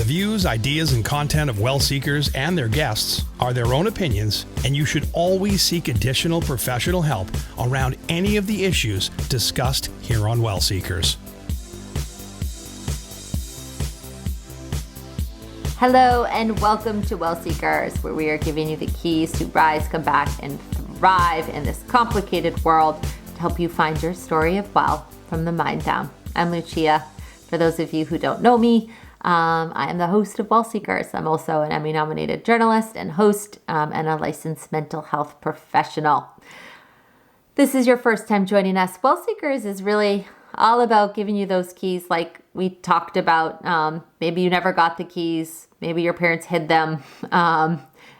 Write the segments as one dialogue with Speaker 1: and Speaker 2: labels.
Speaker 1: The views, ideas, and content of WellSeekers and their guests are their own opinions, and you should always seek additional professional help around any of the issues discussed here on WellSeekers.
Speaker 2: Hello and welcome to WellSeekers, where we are giving you the keys to rise, come back, and thrive in this complicated world to help you find your story of well from the mind down. I'm Lucia. For those of you who don't know me, I am the host of WellSeekers. I'm also an Emmy-nominated journalist and host and a licensed mental health professional. This is your first time joining us. WellSeekers is really all about giving you those keys like we talked about. Maybe you never got the keys. Maybe your parents hid them.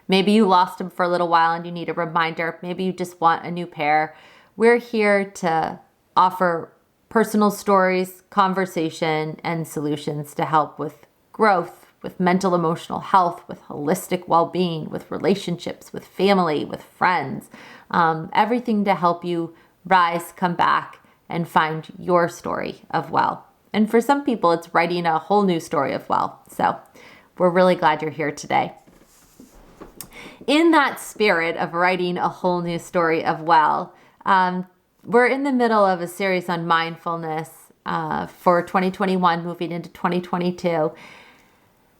Speaker 2: Maybe you lost them for a little while and you need a reminder. Maybe you just want a new pair. We're here to offer personal stories, conversation, and solutions to help with growth, with mental, emotional health, with holistic well-being, with relationships, with family, with friends, everything to help you rise, come back, and find your story of well. And for some people, it's writing a whole new story of well. So we're really glad you're here today. In that spirit of writing a whole new story of well, we're in the middle of a series on mindfulness for 2021, moving into 2022.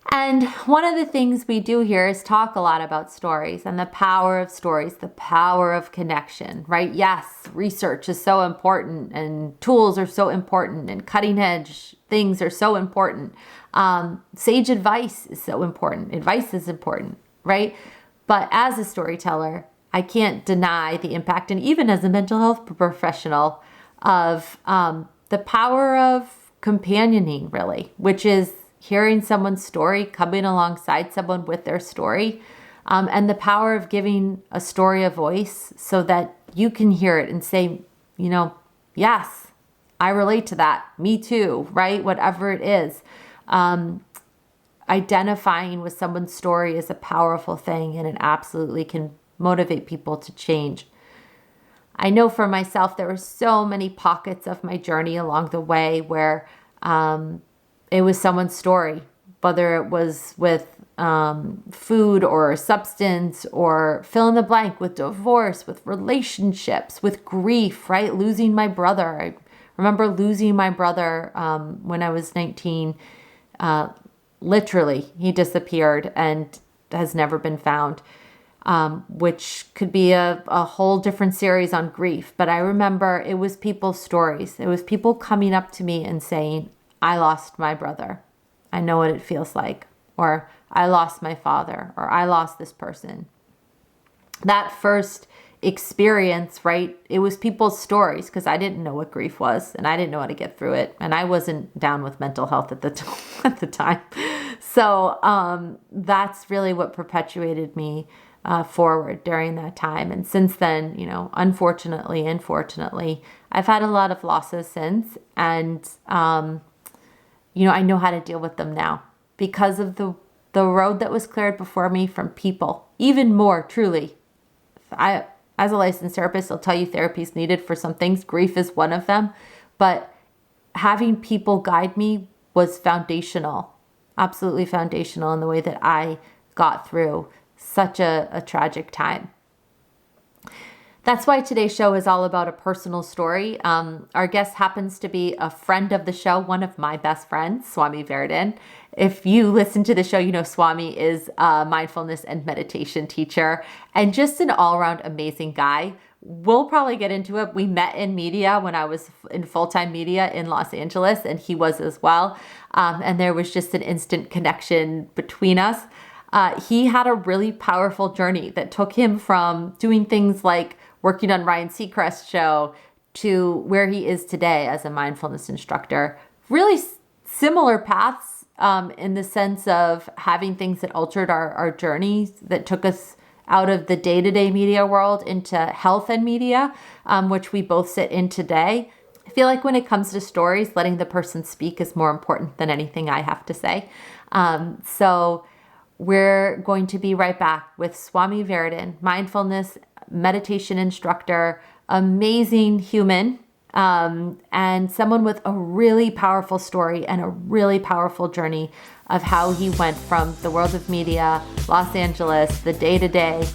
Speaker 2: And one of the things we do here is talk a lot about stories and the power of stories, the power of connection, right? Yes, research is so important and tools are so important and cutting edge things are so important. Sage advice is so important. Advice is important, right? But as a storyteller, I can't deny the impact, and even as a mental health professional, of the power of companioning, really, which is hearing someone's story, coming alongside someone with their story, and the power of giving a story a voice so that you can hear it and say, you know, yes, I relate to that. Me too, right? Whatever it is. Identifying with someone's story is a powerful thing, and it absolutely can motivate people to change. I know for myself, there were so many pockets of my journey along the way where it was someone's story, whether it was with food or substance or fill in the blank, with divorce, with relationships, with grief, right? Losing my brother. I remember losing my brother when I was 19. Literally, he disappeared and has never been found. Which could be a whole different series on grief. But I remember it was people's stories. It was people coming up to me and saying, I lost my brother. I know what it feels like. Or I lost my father. Or I lost this person. That first experience, right? It was people's stories because I didn't know what grief was and I didn't know how to get through it. And I wasn't down with mental health at the time. So that's really what perpetuated me forward during that time. And since then, you know, unfortunately and fortunately, I've had a lot of losses since. And, you know, I know how to deal with them now because of the road that was cleared before me from people. Even more, truly. As a licensed therapist, I'll tell you therapy is needed for some things. Grief is one of them. But having people guide me was foundational, absolutely foundational in the way that I got through such a tragic time. That's why today's show is all about a personal story. Our guest happens to be a friend of the show, one of my best friends, Swami Varadan. If you listen to the show, you know Swami is a mindfulness and meditation teacher and just an all-around amazing guy. We'll probably get into it. We met in media when I was in full-time media in Los Angeles, and he was as well. And there was just an instant connection between us. He had a really powerful journey that took him from doing things like working on Ryan Seacrest's show to where he is today as a mindfulness instructor. Really similar paths in the sense of having things that altered our journeys, that took us out of the day-to-day media world into health and media, which we both sit in today. I feel like when it comes to stories, letting the person speak is more important than anything I have to say. So we're going to be right back with Swami Varadan, mindfulness meditation instructor, amazing human, and someone with a really powerful story and a really powerful journey of how he went from the world of media, Los Angeles, the day-to-day,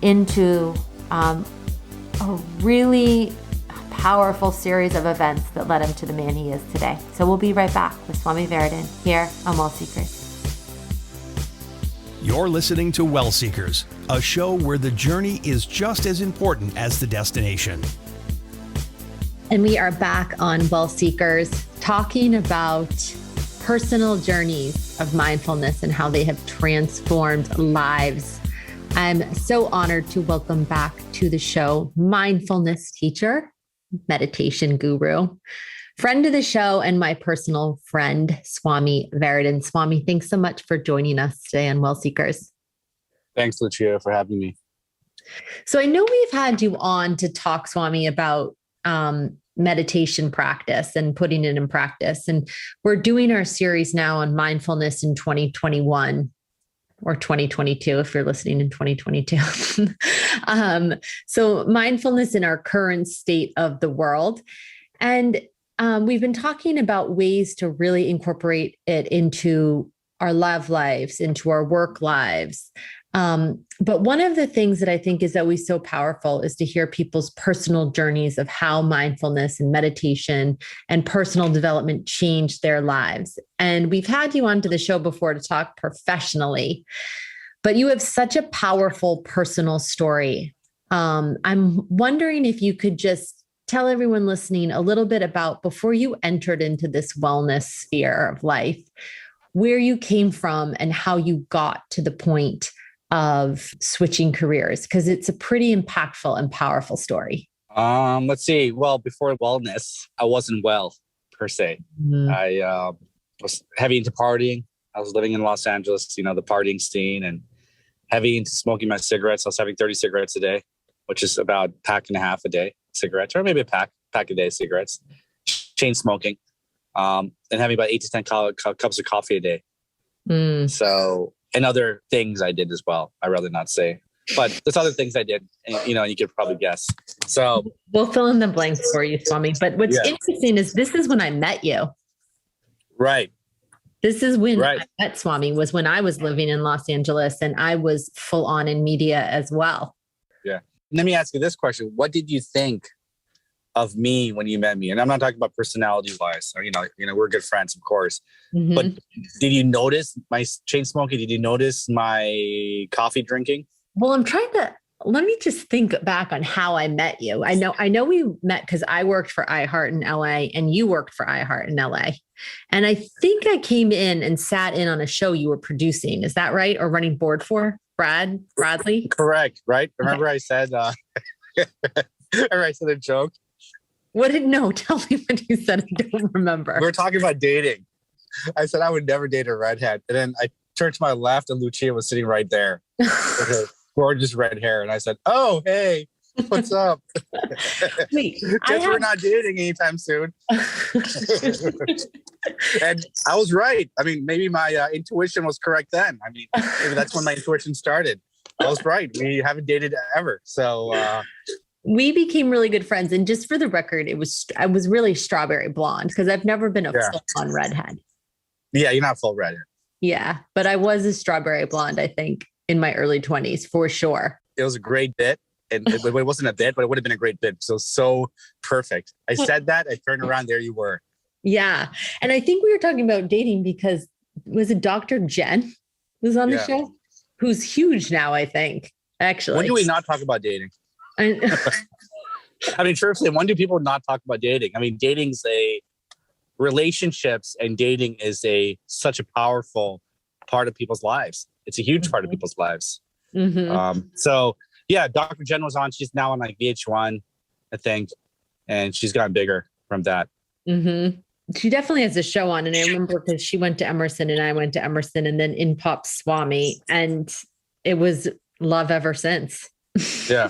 Speaker 2: into a really powerful series of events that led him to the man he is today. So we'll be right back with Swami Varadan here on WellSeekers.
Speaker 1: You're listening to WellSeekers, a show where the journey is just as important as the destination.
Speaker 2: And we are back on WellSeekers talking about personal journeys of mindfulness and how they have transformed lives. I'm so honored to welcome back to the show mindfulness teacher, meditation guru, friend of the show, and my personal friend, Swami Varadan. Swami, thanks so much for joining us today on WellSeekers.
Speaker 3: Thanks, Lucia, for having me.
Speaker 2: So I know we've had you on to talk, Swami, about meditation practice and putting it in practice. And we're doing our series now on mindfulness in 2021 or 2022, if you're listening in 2022. So mindfulness in our current state of the world. And we've been talking about ways to really incorporate it into our love lives, into our work lives. But one of the things that I think is always so powerful is to hear people's personal journeys of how mindfulness and meditation and personal development changed their lives. And we've had you onto the show before to talk professionally, but you have such a powerful personal story. I'm wondering if you could just tell everyone listening a little bit about before you entered into this wellness sphere of life, where you came from and how you got to the point of switching careers, because it's a pretty impactful and powerful story.
Speaker 3: Let's see. Well, before wellness, I wasn't well per se. I was heavy into partying. I was living in Los Angeles, the partying scene, and heavy into smoking my cigarettes. I was having 30 cigarettes a day, which is about a pack and a half a day cigarettes, or maybe a pack a day cigarettes. Chain smoking, and having about 8 to 10 cups of coffee a day. So, and other things I did as well. I'd rather not say, but there's other things I did, and you could probably guess. So
Speaker 2: we'll fill in the blanks for you, Swami. But what's interesting is this is when I met you.
Speaker 3: Right.
Speaker 2: This is when I met Swami, was when I was living in Los Angeles and I was full on in media as well.
Speaker 3: Yeah. Let me ask you this question. What did you think of me when you met me? And I'm not talking about personality wise, or, we're good friends, of course, but did you notice my chain smoking? Did you notice my coffee drinking?
Speaker 2: Well, let me just think back on how I met you. I know we met because I worked for iHeart in LA and you worked for iHeart in LA. And I think I came in and sat in on a show you were producing. Is that right? Or running board for Bradley?
Speaker 3: Correct. Right. Remember I said, I said a joke.
Speaker 2: Tell me what you said. I don't remember.
Speaker 3: We were talking about dating. I said I would never date a redhead. And then I turned to my left and Lucia was sitting right there with her gorgeous red hair. And I said, oh, hey, what's up?
Speaker 2: Wait,
Speaker 3: Guess we're not dating anytime soon. And I was right. I mean, maybe my intuition was correct then. I mean, maybe that's when my intuition started. I was right. We haven't dated ever. So,
Speaker 2: we became really good friends. And just for the record, I was really strawberry blonde because I've never been a full-on redhead.
Speaker 3: Yeah, you're not full redhead.
Speaker 2: Yeah, but I was a strawberry blonde, I think, in my early 20s, for sure.
Speaker 3: It was a great bit. And it wasn't a bit, but it would have been a great bit. So perfect. I said that, I turned around, there you were.
Speaker 2: Yeah. And I think we were talking about dating because, was it Dr. Jen was on the show? Who's huge now, I think, actually.
Speaker 3: When do we not talk about dating? I mean, truthfully, when do people not talk about dating? I mean, relationships and dating is such a powerful part of people's lives. It's a huge part of people's lives. So yeah, Dr. Jen was on. She's now on like VH1, I think. And she's gotten bigger from that.
Speaker 2: She definitely has a show on. And I remember because she went to Emerson and I went to Emerson and then in popped Swami. And it was love ever since.
Speaker 3: Yeah.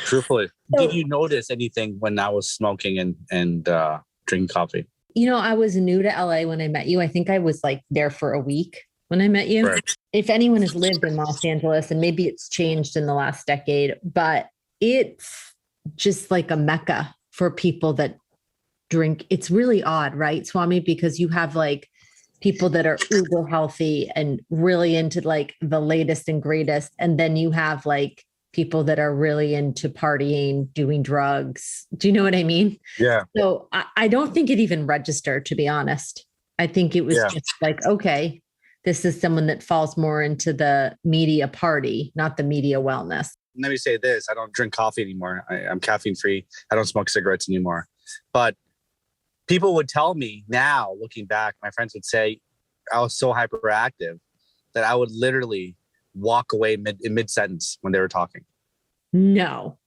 Speaker 3: Truthfully. Did you notice anything when I was smoking and drinking coffee?
Speaker 2: I was new to LA when I met you. I think I was like there for a week when I met you.
Speaker 3: Right.
Speaker 2: If anyone has lived in Los Angeles, and maybe it's changed in the last decade, but it's just like a mecca for people that drink. It's really odd, right, Swami? Because you have like people that are uber healthy and really into like the latest and greatest. And then you have like people that are really into partying, doing drugs. Do you know what I mean?
Speaker 3: Yeah.
Speaker 2: So I don't think it even registered, to be honest. I think it was just like, okay, this is someone that falls more into the media party, not the media wellness.
Speaker 3: Let me say this. I don't drink coffee anymore. I'm caffeine free. I don't smoke cigarettes anymore. But people would tell me now, looking back, my friends would say I was so hyperactive that I would literally walk away in mid-sentence when they were talking.
Speaker 2: No.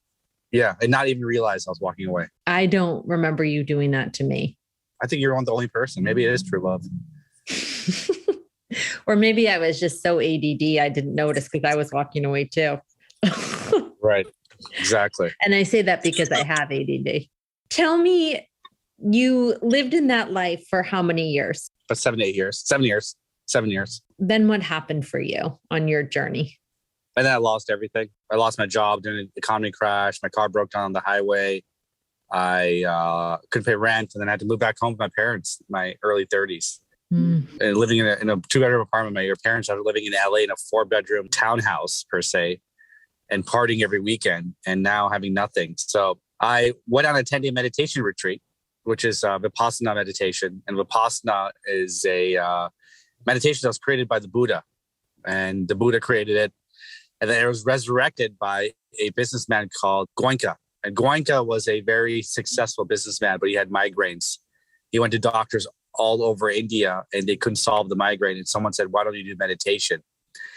Speaker 3: Yeah, and not even realize I was walking away.
Speaker 2: I don't remember you doing that to me.
Speaker 3: I think you're the only person. Maybe it is true love.
Speaker 2: Or maybe I was just so ADD, I didn't notice because I was walking away too.
Speaker 3: Right. Exactly.
Speaker 2: And I say that because I have ADD. Tell me, you lived in that life for how many years?
Speaker 3: But 7 to 8 years. 7 years. 7 years.
Speaker 2: Then what happened for you on your journey?
Speaker 3: And then I lost everything. I lost my job during the economy crash. My car broke down on the highway. I couldn't pay rent, and then I had to move back home with my parents in my early 30s. And living in a 2-bedroom apartment. My parents started living in LA in a 4-bedroom townhouse per se, and partying every weekend, and now having nothing. So I went on a 10-day meditation retreat, which is Vipassana meditation. And Vipassana is a meditation that was created by the Buddha, and the Buddha created it. And then it was resurrected by a businessman called Goenka. And Goenka was a very successful businessman, but he had migraines. He went to doctors all over India and they couldn't solve the migraine. And someone said, why don't you do meditation?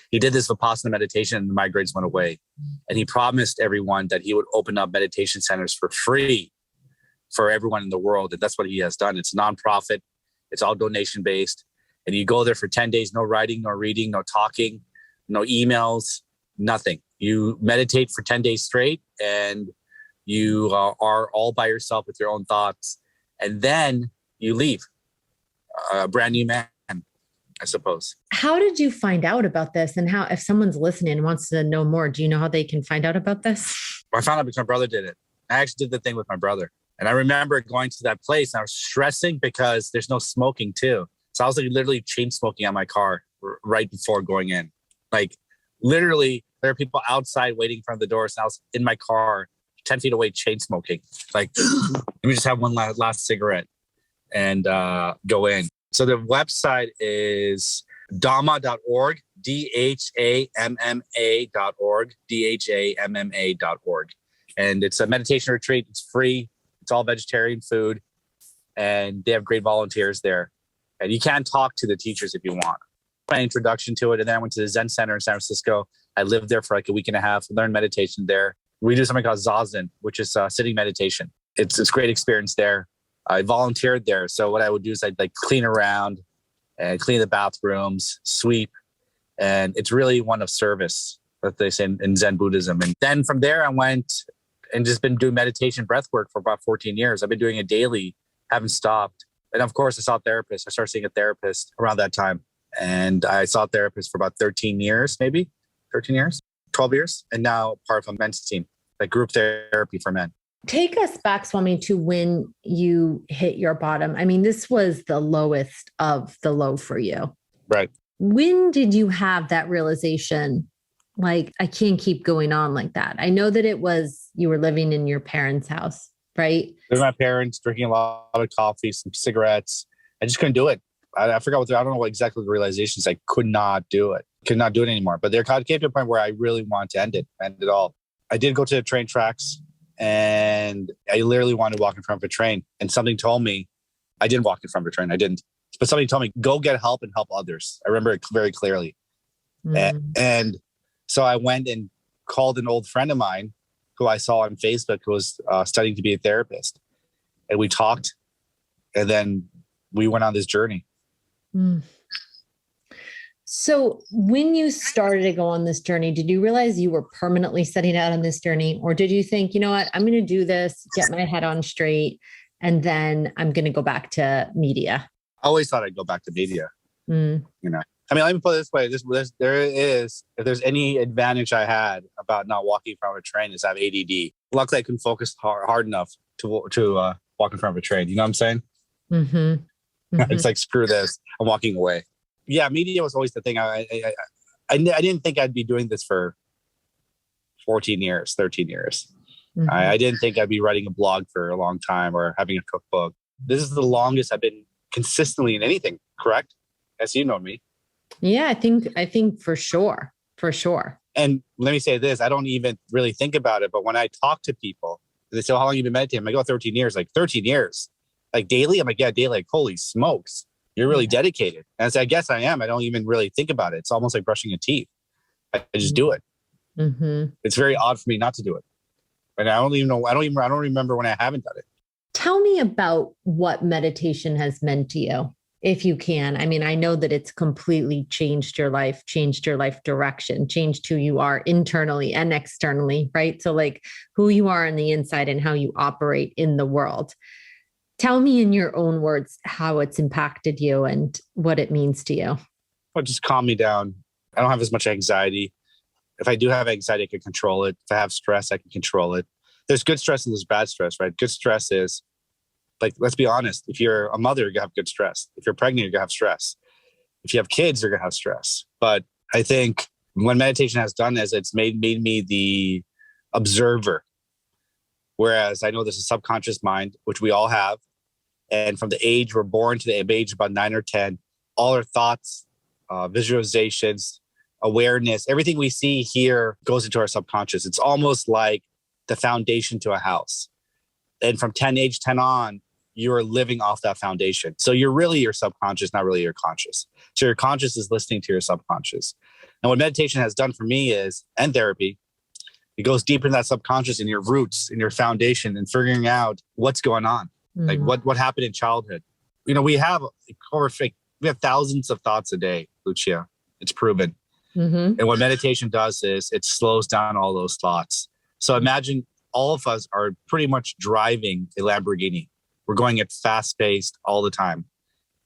Speaker 3: He did this Vipassana meditation and the migraines went away. And he promised everyone that he would open up meditation centers for free for everyone in the world. And that's what he has done. It's a nonprofit. It's all donation based. And you go there for 10 days, no writing, no reading, no talking, no emails, nothing. You meditate for 10 days straight and you are all by yourself with your own thoughts. And then you leave a brand new man, I suppose.
Speaker 2: How did you find out about this? And how, if someone's listening and wants to know more, do you know how they can find out about this?
Speaker 3: I found out because my brother did it. I actually did the thing with my brother. And I remember going to that place and I was stressing because there's no smoking too. So I was like literally chain smoking on my car right before going in. Like literally there are people outside waiting in front of the doors. And I was in my car 10 feet away chain smoking. Like, let me just have one last cigarette and go in. So the website is dhamma.org, DHAMMA.org, DHAMMA.org. And it's a meditation retreat. It's free. It's all vegetarian food. And they have great volunteers there. And you can talk to the teachers if you want. My introduction to it. And then I went to the Zen Center in San Francisco. I lived there for like a week and a half, learned meditation there. We do something called Zazen, which is sitting meditation. It's a great experience there. I volunteered there. So what I would do is I'd like clean around and clean the bathrooms, sweep. And it's really one of service, that they say in Zen Buddhism. And then from there, I went and just been doing meditation breath work for about 14 years. I've been doing it daily, haven't stopped. And of course, I saw a therapist. I started seeing a therapist around that time. And I saw a therapist for about 13 years, maybe 13 years, 12 years. And now part of a men's team, like group therapy for men.
Speaker 2: Take us back, Swami, to when you hit your bottom. I mean, this was the lowest of the low for you.
Speaker 3: Right.
Speaker 2: When did you have that realization? Like, I can't keep going on like that. I know that it was, you were living in your parents' house, right?
Speaker 3: With my parents, drinking a lot of coffee, some cigarettes. I just couldn't do it. I forgot I don't know what exactly the realizations. I could not do it. Could not do it anymore. But there came to a point where I really wanted to end it all. I did go to the train tracks and I literally wanted to walk in front of a train. And something told me, I didn't walk in front of a train. I didn't. But somebody told me, go get help and help others. I remember it very clearly. And so I went and called an old friend of mine who I saw on Facebook who was studying to be a therapist. And we talked and then we went on this journey.
Speaker 2: So when you started to go on this journey, did you realize you were permanently setting out on this journey? Or did you think, you know what, I'm going to do this, get my head on straight, and then I'm going to go back to media?
Speaker 3: I always thought I'd go back to media. You know, I mean, let me put it this way. If there's any advantage I had about not walking in front of a train is I have ADD. Luckily, I couldn't focus hard enough to walk in front of a train. You know what I'm saying?
Speaker 2: Mm-hmm. Mm-hmm.
Speaker 3: It's like, screw this. I'm walking away. Yeah, media was always the thing. I didn't think I'd be doing this for 14 years, 13 years.
Speaker 2: Mm-hmm.
Speaker 3: I didn't think I'd be writing a blog for a long time or having a cookbook. This is the longest I've been consistently in anything, correct? As you know me.
Speaker 2: Yeah, I think for sure. For sure.
Speaker 3: And let me say this, I don't even really think about it, but when I talk to people, they say, how long have you been meditating? I'm like, oh, 13 years. Like 13 years. Like daily? I'm like, yeah, daily. Like, holy smokes. You're really dedicated. And I say, I guess I am. I don't even really think about it. It's almost like brushing your teeth. I just do it.
Speaker 2: Mm-hmm.
Speaker 3: It's very odd for me not to do it. And I don't remember when I haven't done it.
Speaker 2: Tell me about what meditation has meant to you, if you can. I mean, I know that it's completely changed your life direction, changed who you are internally and externally, right? So like who you are on the inside and how you operate in the world. Tell me in your own words how it's impacted you and what it means to you.
Speaker 3: Well, just calm me down. I don't have as much anxiety. If I do have anxiety, I can control it. If I have stress, I can control it. There's good stress and there's bad stress, right? Good stress is, like, let's be honest. If you're a mother, you're going to have good stress. If you're pregnant, you're going to have stress. If you have kids, you're going to have stress. But I think what meditation has done is it's made me the observer. Whereas I know there's a subconscious mind, which we all have. And from the age we're born to the age about 9 or 10, all our thoughts, visualizations, awareness, everything we see here goes into our subconscious. It's almost like the foundation to a house. And from age 10 on, you're living off that foundation. So you're really your subconscious, not really your conscious. So your conscious is listening to your subconscious. And what meditation has done for me is, and therapy, it goes deep in that subconscious, in your roots, in your foundation, and figuring out what's going on. Like what happened in childhood. You know, we have thousands of thoughts a day, Lucia. It's proven. Mm-hmm. And what meditation does is it slows down all those thoughts. So imagine all of us are pretty much driving a Lamborghini. We're going at fast paced all the time.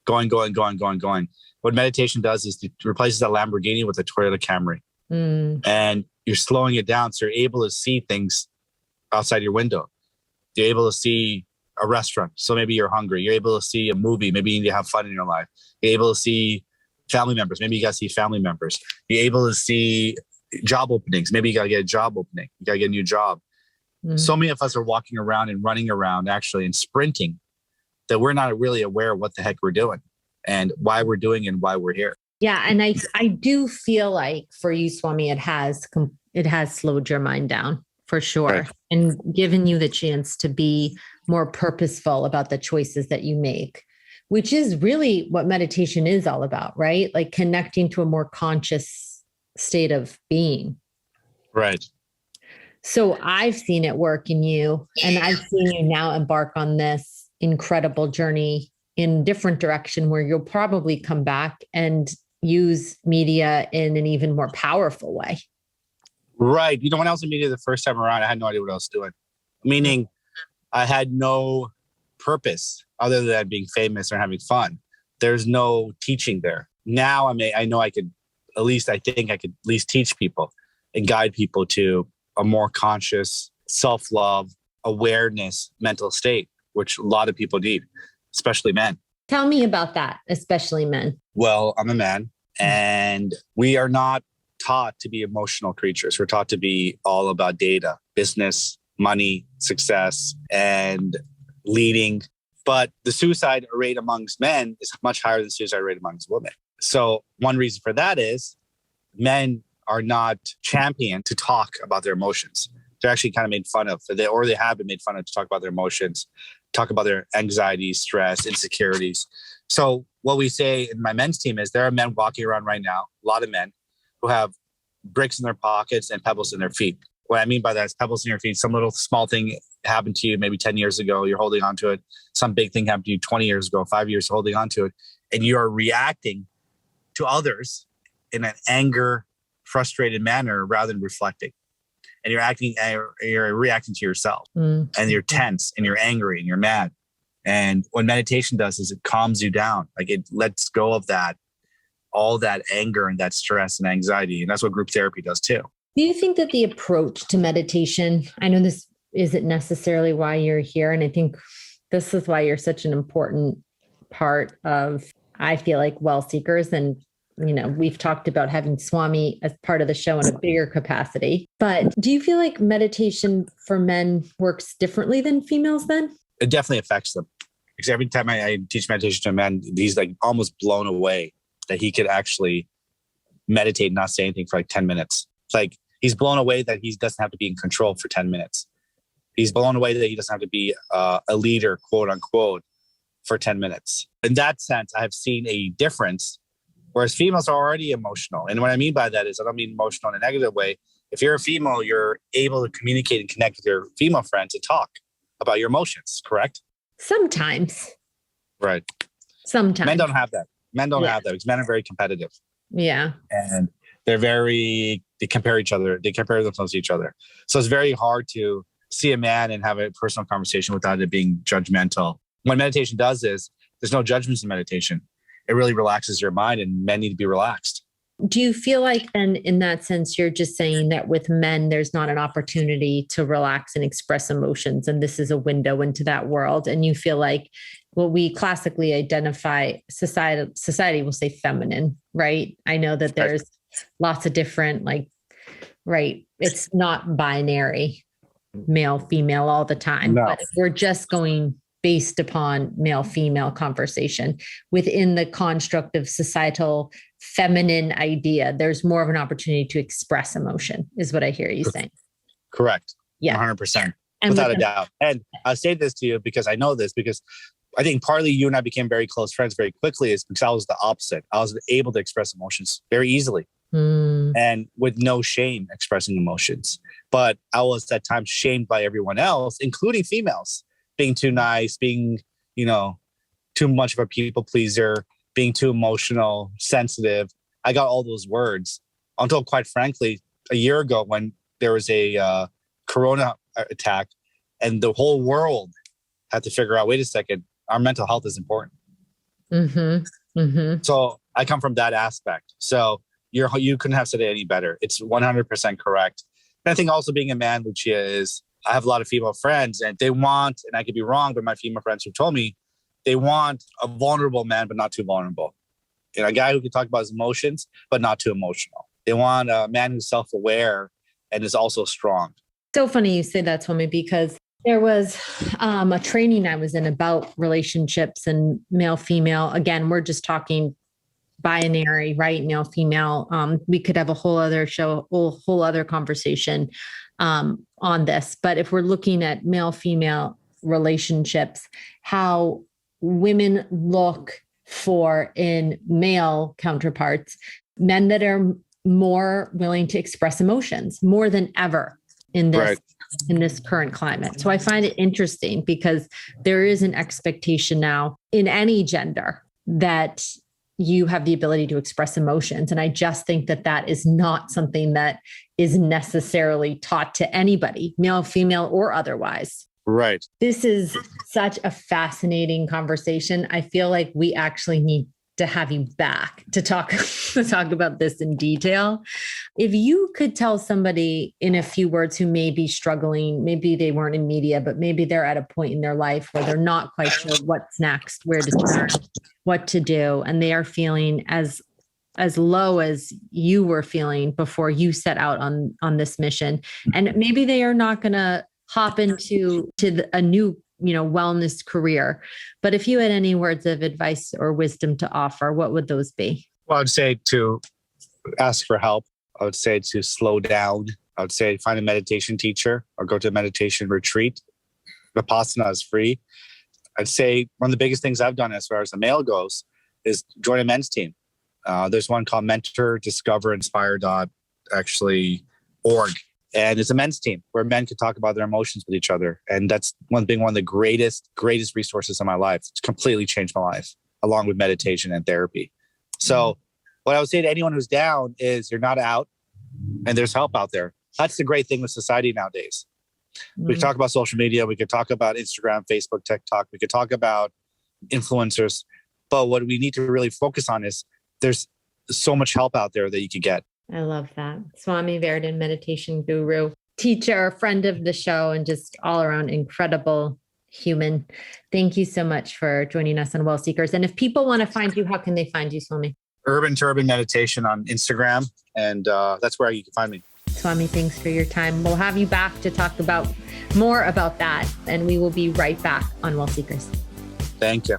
Speaker 3: Going. What meditation does is it replaces that Lamborghini with a Toyota Camry. And you're slowing it down. So you're able to see things outside your window. You're able to see a restaurant. So maybe you're hungry. You're able to see a movie. Maybe you need to have fun in your life. You're able to see family members. Maybe you got to see family members. You're able to see job openings. Maybe you got to get a job opening. You got to get a new job. So many of us are walking around and running around actually and sprinting that we're not really aware of what the heck we're doing and why we're doing it and why we're here.
Speaker 2: Yeah. And I do feel like for you, Swami, it has slowed your mind down for sure. Right. And given you the chance to be more purposeful about the choices that you make, which is really what meditation is all about, right? Like connecting to a more conscious state of being.
Speaker 3: Right.
Speaker 2: So I've seen it work in you, and I've seen you now embark on this incredible journey in a different direction where you'll probably come back and use media in an even more powerful way.
Speaker 3: Right. You know, when I was in media the first time around, I had no idea what I was doing. Meaning I had no purpose other than being famous or having fun. There's no teaching there. Now I think I could at least teach people and guide people to a more conscious, self-love, awareness, mental state, which a lot of people need, especially men.
Speaker 2: Tell me about that, especially men.
Speaker 3: Well, I'm a man, and we are not taught to be emotional creatures. We're taught to be all about data, business, money, success, and leading. But the suicide rate amongst men is much higher than the suicide rate amongst women. So one reason for that is men are not championed to talk about their emotions. They're actually kind of made fun of, or they have been made fun of to talk about their emotions, talk about their anxiety, stress, insecurities. So what we say in my men's team is there are men walking around right now, a lot of men who have bricks in their pockets and pebbles in their feet. What I mean by that is pebbles in your feet. Some little small thing happened to you maybe 10 years ago. You're holding on to it. Some big thing happened to you 20 years ago, 5 years holding on to it. And you're reacting to others in an anger, frustrated manner rather than reflecting. And you're reacting to yourself and you're tense and you're angry and you're mad. And what meditation does is it calms you down. Like it lets go of that all that anger and that stress and anxiety. And that's what group therapy does too.
Speaker 2: Do you think that the approach to meditation, I know this isn't necessarily why you're here, and I think this is why you're such an important part of, I feel like, WellSeekers. And, we've talked about having Swami as part of the show in a bigger capacity. But do you feel like meditation for men works differently than females then?
Speaker 3: It definitely affects them. Because every time I teach meditation to a man, he's like almost blown away that he could actually meditate and not say anything for like 10 minutes. It's like he's blown away that he doesn't have to be in control for 10 minutes. He's blown away that he doesn't have to be a leader, quote unquote, for 10 minutes. In that sense, I have seen a difference, whereas females are already emotional. And what I mean by that is I don't mean emotional in a negative way. If you're a female, you're able to communicate and connect with your female friends and talk about your emotions, correct?
Speaker 2: Sometimes.
Speaker 3: Right.
Speaker 2: Sometimes.
Speaker 3: Men don't have that. Men don't have that because men are very competitive.
Speaker 2: Yeah.
Speaker 3: And they compare each other. They compare themselves to each other. So it's very hard to see a man and have a personal conversation without it being judgmental. What meditation does is there's no judgments in meditation. It really relaxes your mind, and men need to be relaxed.
Speaker 2: Do you feel like then in that sense, you're just saying that with men, there's not an opportunity to relax and express emotions, and this is a window into that world? And you feel like what we classically identify, society will say feminine, right? I know that there's lots of different, right? It's not binary, male, female all the time. No. But if we're just going based upon male, female conversation within the construct of societal feminine idea, there's more of an opportunity to express emotion, is what I hear you saying.
Speaker 3: Correct.
Speaker 2: Yeah.
Speaker 3: 100%. Without a doubt. And I say this to you because I know this, because I think partly you and I became very close friends very quickly is because I was the opposite. I was able to express emotions very easily and with no shame expressing emotions. But I was at times shamed by everyone else, including females, being too nice, being, too much of a people pleaser, being too emotional, sensitive. I got all those words until, quite frankly, a year ago when there was a corona attack and the whole world had to figure out, wait a second, our mental health is important. So I come from that aspect. So you couldn't have said it any better. It's 100% correct. And I think also being a man, Lucia, is I have a lot of female friends and they want, and I could be wrong, but my female friends have told me they want a vulnerable man, but not too vulnerable. A guy who can talk about his emotions, but not too emotional. They want a man who's self-aware and is also strong.
Speaker 2: So funny you say that, Swami, because there was a training I was in about relationships and male, female. Again, we're just talking binary, right? Male, female. We could have a whole other show, whole other conversation on this. But if we're looking at male, female relationships, how women look for in male counterparts, men that are more willing to express emotions more than ever in this. Right. In this current climate. So I find it interesting because there is an expectation now in any gender that you have the ability to express emotions. And I just think that that is not something that is necessarily taught to anybody, male, female, or otherwise.
Speaker 3: Right.
Speaker 2: This is such a fascinating conversation. I feel like we actually need to have you back to talk about this in detail. If you could tell somebody in a few words who may be struggling, maybe they weren't in media, but maybe they're at a point in their life where they're not quite sure what's next, where to turn, what to do, and they are feeling as low as you were feeling before you set out on this mission, and maybe they are not going to hop into a new wellness career. But if you had any words of advice or wisdom to offer, what would those be? Well,
Speaker 3: I would say to ask for help. I would say to slow down. I would say find a meditation teacher or go to a meditation retreat. Vipassana is free. I'd say one of the biggest things I've done as far as the male goes is join a men's team. There's one called Mentor Discover Inspire .org. And it's a men's team where men can talk about their emotions with each other. And that's one of the greatest resources in my life. It's completely changed my life, along with meditation and therapy. So what I would say to anyone who's down is you're not out and there's help out there. That's the great thing with society nowadays. We can talk about social media. We could talk about Instagram, Facebook, TikTok. We could talk about influencers. But what we need to really focus on is there's so much help out there that you could get.
Speaker 2: I love that. Swami Varadan, meditation guru, teacher, friend of the show, and just all around incredible human. Thank you so much for joining us on WellSeekers. And if people want to find you, how can they find you, Swami?
Speaker 3: Urban to Urban Meditation on Instagram. And that's where you can find me.
Speaker 2: Swami, thanks for your time. We'll have you back to talk about more about that. And we will be right back on WellSeekers.
Speaker 3: Thank you.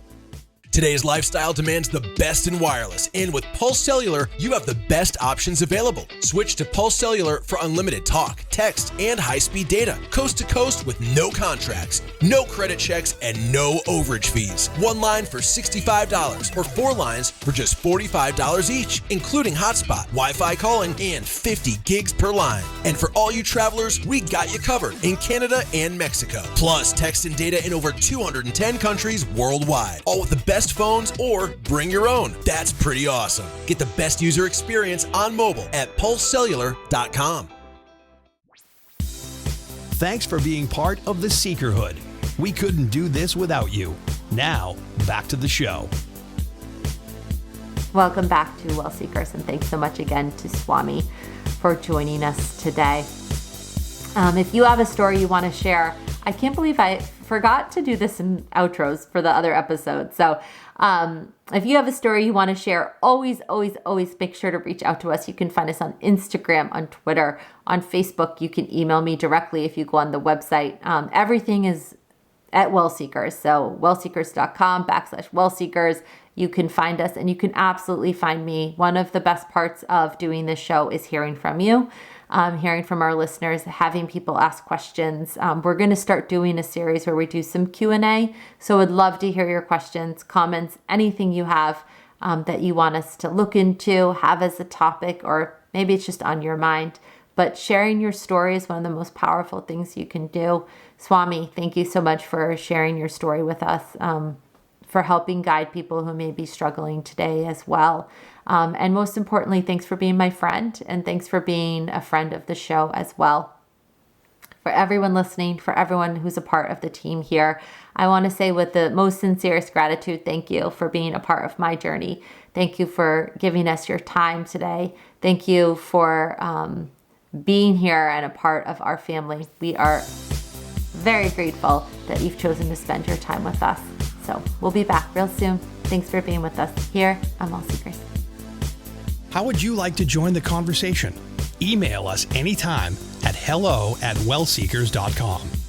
Speaker 4: Today's lifestyle demands the best in wireless, and with Pulse Cellular, you have the best options available. Switch to Pulse Cellular for unlimited talk, text, and high-speed data, coast to coast with no contracts, no credit checks, and no overage fees. One line for $65 or 4 lines for just $45 each, including hotspot, Wi-Fi calling, and 50 gigs per line. And for all you travelers, we got you covered in Canada and Mexico. Plus, text and data in over 210 countries worldwide, all with the best phones or bring your own. That's pretty awesome. Get the best user experience on mobile at pulsecellular.com.
Speaker 1: Thanks for being part of the Seekerhood. We couldn't do this without you. Now, back to the show.
Speaker 2: Welcome back to WellSeekers, and thanks so much again to Swami for joining us today. If you have a story you want to share, I can't believe I forgot to do this in outros for the other episodes. So if you have a story you want to share, always make sure to reach out to us. You can find us on Instagram, on Twitter, on Facebook. You can email me directly if you go on the website. Everything is at WellSeekers. So wellseekers.com/WellSeekers. You can find us, and you can absolutely find me. One of the best parts of doing this show is hearing from you. Hearing from our listeners, having people ask questions. We're going to start doing a series where we do some Q&A. So I'd love to hear your questions, comments, anything you have that you want us to look into, have as a topic, or maybe it's just on your mind. But sharing your story is one of the most powerful things you can do. Swami, thank you so much for sharing your story with us, for helping guide people who may be struggling today as well. And most importantly, thanks for being my friend, and thanks for being a friend of the show as well. For everyone listening, for everyone who's a part of the team here, I want to say with the most sincerest gratitude, thank you for being a part of my journey. Thank you for giving us your time today. Thank you for being here and a part of our family. We are very grateful that you've chosen to spend your time with us. So we'll be back real soon. Thanks for being with us here on WellSeekers.
Speaker 1: How would you like to join the conversation? Email us anytime at hello@wellseekers.com.